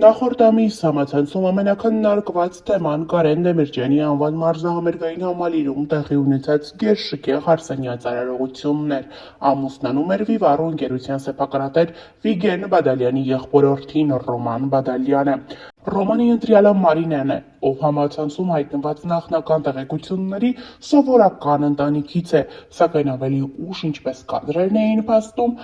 Նախորդ ամիս համացանցում ամենաքննարկված թեման Կարեն Դեմիրճյանի անվան մարզահամերգային համալիրում տեղի ունեցած գերշքեղ հարսանյաց արարողությունն էր։ Ամուսնանում էր Վիվառու ընկերության սեփականատեր Վիգեն Բադալյանի եղբորորդին Ռոման Բադալյանը։ Ռոմանի ընտրյալը Մարինեն է, ով համացանցում հայտնված նախնական տեղեկությունների սովորական ընտանիքից է, սակայն ավելի ուշ, ինչպես կադրերն էին փաստում,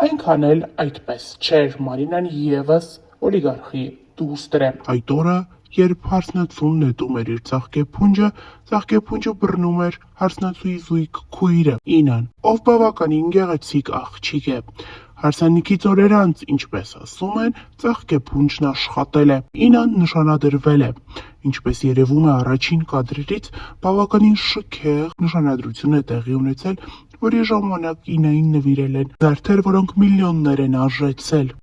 այնքան էլ այդպես չէր։ Մարինան ևս օլիգարխի դուստր է։ Այդ օրը, երբ հարսնացուն նետում էր իր ծաղկեփունջը բռնում էր հարսնացուի զույգ քույրը Ինան, ով բավականին գեղեցիկ աղջիկ է։ Հարսանիքից օրեր անց, ինչպես ասում են, ծաղկեփունջն աշխատել է։ Ինան նշանադրվել է։ Ինչպես երևում է առաջին կադրերից, բավականին շքեղ նշանադրություն է տեղի ունեցել, որի ժամանակ Ինային նվիրել են զարդեր, որոնք միլիոններ են արժեցել։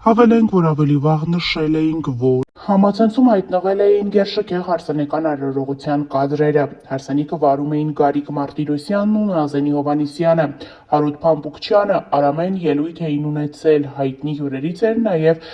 Հավելենք, որ ավելի վաղ նշել էինք, որ համացանցում հայտնվել էին գերշքեղ հարսանեկան արարողության կադրերը։ Հարսանիքը վարում էին Գարիկ Մարտիրոսյանն ու Նազենի Հովհաննիսյանը։ Հարութ Փամփուկչյանը Արամեն ելույթ էին ունեցել, հայտնի հյուրերից էր նաև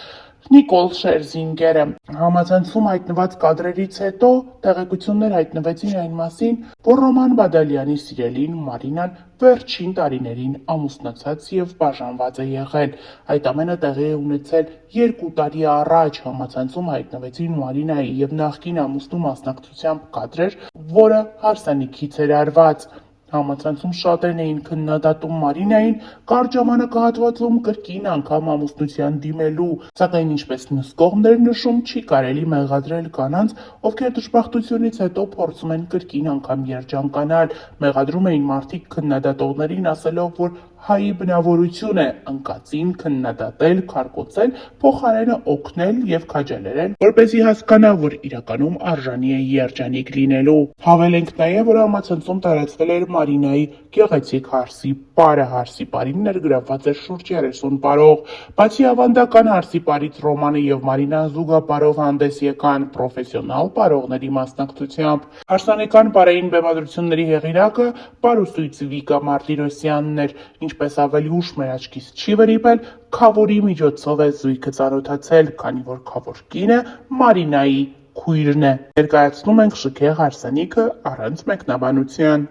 Նիկոլ Շերզինգերը։ Համացանցում հայտնված կադրերից հետո տեղեկություններ հայտնվեցին այն մասին, որ Ռոման Բադալյանի սիրելին Մարինան վերջին տարիներին ամուսնացած եւ բաժանված է եղել։ Այդ ամենը տեղի է ունեցել 2 տարի առաջ։ Համացանցում հայտնվեցին Մարինայի եւ նախկին ամուսնու մասնակցությամբ կադրեր, որը հարսանիքից էր արված։ Համացանցում շատերն էին քննադատում Մարինային կարճ ժամանակահատվածում կրկին անգամ ամուսնության դիմելու, սակայն ինչպես մյուս կողմն նշում, չի կարելի մեղադրել կանանց, ովքեր դժբախտությունից հետո փորձում են կրկին անգամ երջանկանալ։ Մեղադրում էին մարդիկ քննադատողներին, ասելով, որ հայի բնավորություն է ընկածին քննադատել, քարկոծել, փոխարենը օգնել եւ քաջալերել, որպեսզի հասկանա, որ իրականում արժանի է երջանիկ լինելու։ Հավելենք նաեւ, որ համացանցում տարածվել էր Մարինայի գեղեցիկ հարսի պարը։ Հարսի պարին ներգրավված էր շուրջ 30 պարող։ Բացի ավանդական հարսի պարից Ռոմանը եւ Մարինան զուգապարով հանդես եկան պրոֆեսիոնալ պարողների մասնակցությամբ։ Հարսանեկան պարային բեմադրությունների հեղինակը պարուսույց Վիկա Մարտիրոսյանն էր։ Ինչպես ավելի ուշ մեր աչքից չի վրիպել, Քավորի միջոցով է զույգը ծանոթացել, քանի որ Քավոր կինը Մարինայի քույրն է։ Ներկայացնում ենք շքեղ հարսանիքը առանց մեկնաբանության։